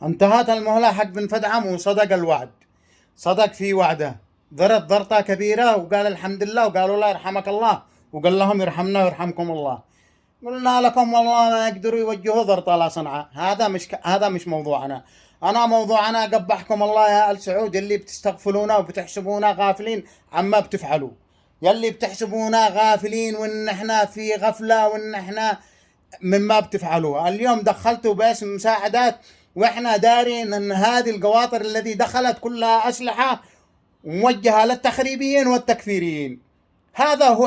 انتهت المهلة حق بن فدعم وصدق الوعد، صدق في وعده، ضرب ضرطة كبيرة وقال الحمد لله، وقالوا لا يرحمك الله، وقال لهم يرحمنا ويرحمكم الله. قلنا لكم والله ما يقدروا يوجهوا ضرطة لا صنعاء. هذا مش موضوعنا. أنا موضوعنا قبحكم الله يا آل سعود اللي بتستغفلونا وبتحسبونا غافلين عما بتفعلوا، يلي بتحسبونا غافلين وإن احنا في غفلة وإن احنا مما بتفعلوه. اليوم دخلتوا باسم مساعدات واحنا دارين ان هذه القواطر التي دخلت كلها اسلحه موجهه للتخريبيين والتكفيريين. هذا هو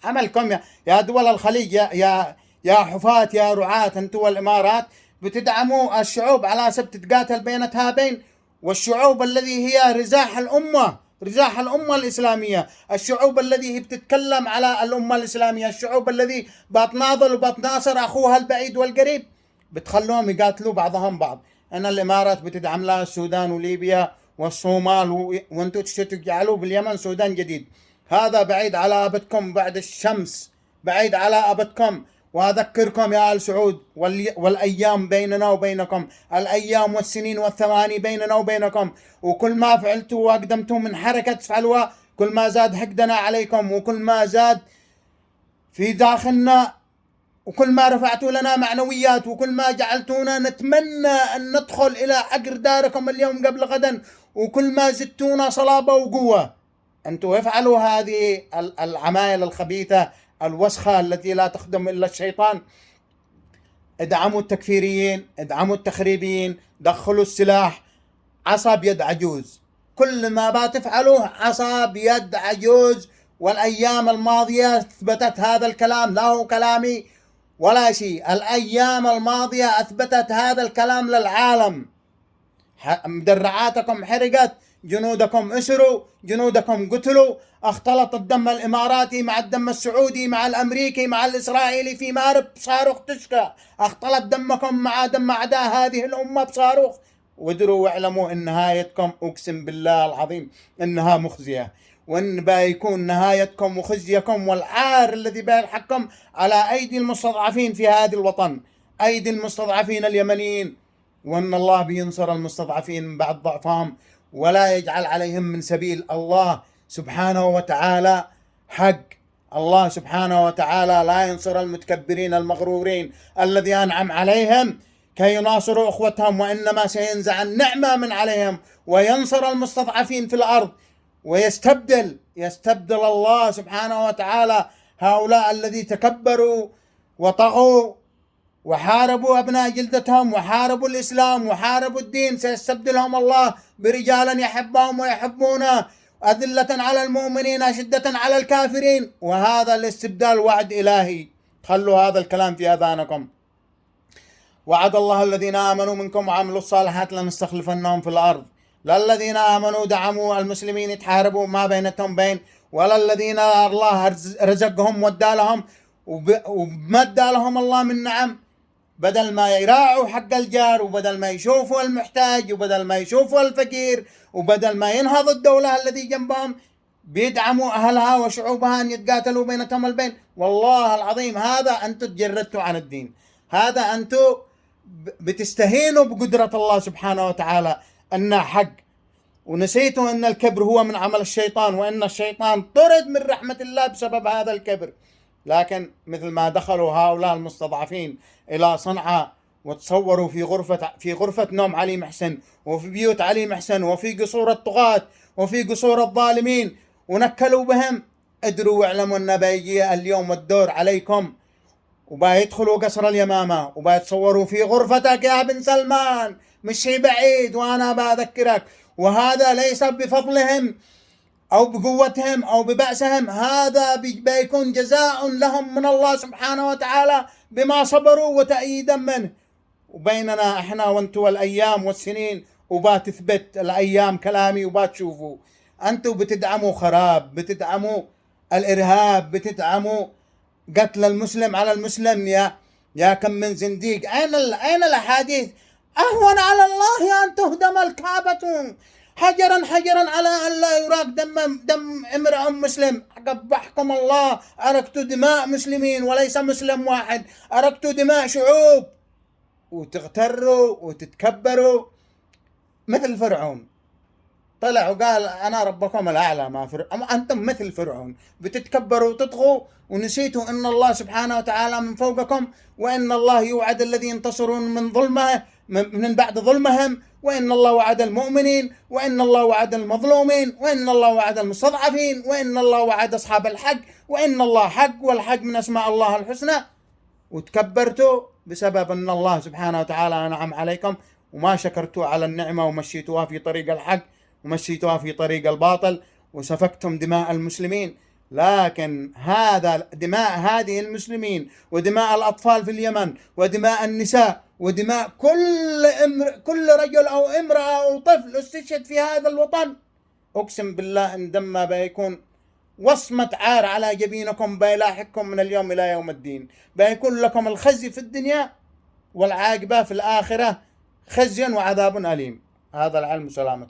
عملكم يا دول الخليج، يا حفاة يا رعاة، انتم والامارات بتدعموا الشعوب على اساس تتقاتل بينتها بين، والشعوب الذي هي رزاح الأمة الإسلامية، الشعوب الذي هي بتتكلم على الأمة الإسلامية، الشعوب الذي بتناضل وبتناصر أخوها البعيد والقريب، بتخلوهم يقاتلوا بعضهم بعض. أنا الإمارات بتدعم لها السودان وليبيا والصومال، وانتم تجعلوا باليمن سودان جديد. هذا بعيد على أبدكم بعد الشمس، بعيد على أبدكم. وأذكركم يا آل سعود والأيام بيننا وبينكم، الأيام والسنين والثواني بيننا وبينكم، وكل ما فعلتوا وأقدمتوا من حركة تفعلوها كل ما زاد حقدنا عليكم، وكل ما زاد في داخلنا، وكل ما رفعتوا لنا معنويات، وكل ما جعلتونا نتمنى أن ندخل إلى عقر داركم اليوم قبل غدا، وكل ما زدتونا صلابة وقوة. أنتوا افعلوا هذه العمايل الخبيثة الوسخة التي لا تخدم إلا الشيطان. ادعموا التكفيريين، ادعموا التخريبيين، دخلوا السلاح. عصا بيد عجوز، كل ما بتفعلوه عصا بيد عجوز. والأيام الماضية أثبتت هذا الكلام، لا هو كلامي ولا شيء. الأيام الماضية أثبتت هذا الكلام للعالم. مدرعاتكم حرقت، جنودكم أسروا، جنودكم قتلوا، اختلط الدم الإماراتي مع الدم السعودي مع الأمريكي مع الإسرائيلي في مارب صاروخ تشكى، اختلط دمكم مع دم أعداء هذه الأمة بصاروخ. وادروا واعلموا ان نهايتكم اقسم بالله العظيم انها مخزية، وان بيكون نهايتكم وخزيكم والعار الذي بيلحقكم على ايدي المستضعفين في هذا الوطن، ايدي المستضعفين اليمنيين. وان الله بينصر المستضعفين من بعد ضعفهم ولا يجعل عليهم من سبيل. الله سبحانه وتعالى حق، الله سبحانه وتعالى لا ينصر المتكبرين المغرورين الذي أنعم عليهم كي يناصروا أخوتهم، وإنما سينزع النعمة من عليهم وينصر المستضعفين في الأرض، ويستبدل الله سبحانه وتعالى هؤلاء الذي تكبروا وطغوا وحاربوا أبناء جلدتهم وحاربوا الإسلام وحاربوا الدين. سيستبدلهم الله برجالا يحبهم ويحبونه، أذلة على المؤمنين أشدة على الكافرين. وهذا الاستبدال وعد إلهي، خلوا هذا الكلام في أذانكم. وعد الله الذين آمنوا منكم وعملوا الصالحات لنستخلفنهم في الأرض. لا الذين آمنوا دعموا المسلمين يتحاربوا ما بينتهم بين، ولا الذين الله رزقهم ودى لهم ومدى لهم الله من نعم، بدل ما يراعوا حق الجار، وبدل ما يشوفوا المحتاج، وبدل ما يشوفوا الفقير، وبدل ما ينهض الدولة التي جنبهم، بيدعموا أهلها وشعوبها أن يتقاتلوا بينتهم البين. والله العظيم هذا أنتم تجردتوا عن الدين، هذا أنتم بتستهينوا بقدرة الله سبحانه وتعالى أنها حق، ونسيتوا أن الكبر هو من عمل الشيطان، وأن الشيطان طرد من رحمة الله بسبب هذا الكبر. لكن مثل ما دخلوا هؤلاء المستضعفين إلى صنعاء وتصوروا في غرفة نوم علي محسن، وفي بيوت علي محسن، وفي قصور الطغاة، وفي قصور الظالمين، ونكلوا بهم، ادروا واعلموا أن بيجي اليوم الدور عليكم، وبيدخلوا قصر اليمامة وبيتصوروا في غرفتك يا بن سلمان، مش شيء بعيد. وأنا بذكرك، وهذا ليس بفضلهم أو بقوتهم أو ببأسهم، هذا بيكون جزاء لهم من الله سبحانه وتعالى بما صبروا وتأييدا منه. وبيننا احنا وانتوا الأيام والسنين، وبتثبت الأيام كلامي وبتشوفوا. أنتوا بتدعموا خراب، بتدعموا الإرهاب، بتدعموا قتل المسلم على المسلم. يا كم من زنديق. أين الأحاديث؟ أهون على الله أن تهدم الكعبة حجرا على أن لا يراق دم امرأ مسلم. قبحكم الله، أرقت دماء مسلمين وليس مسلم واحد، أرقت دماء شعوب. وتغتروا وتتكبروا مثل فرعون. طلع وقال أنا ربكم الأعلى. ما أنتم مثل فرعون، بتتكبروا وتطغوا ونسيتوا أن الله سبحانه وتعالى من فوقكم، وأن الله يوعد الذين ينتصرون من بعد ظلمهم، وأن الله وعد المؤمنين، وأن الله وعد المظلومين، وأن الله وعد المستضعفين، وأن الله وعد أصحاب الحق، وأن الله حق والحق من أسماء الله الحسنى. وتكبرتوا بسبب أن الله سبحانه وتعالى أنعم عليكم، وما شكرتوا على النعمة ومشيتوها في طريق الحق ومشيتوها في طريق الباطل، وسفكتم دماء المسلمين. لكن دماء هذه المسلمين ودماء الأطفال في اليمن ودماء النساء ودماء كل رجل أو امرأة أو طفل استشهد في هذا الوطن، أقسم بالله إن دمه بيكون وصمة عار على جبينكم، بيلاحقكم من اليوم إلى يوم الدين، بيكون لكم الخزي في الدنيا والعاقبة في الآخرة خزي وعذاب أليم. هذا العلم سلامة.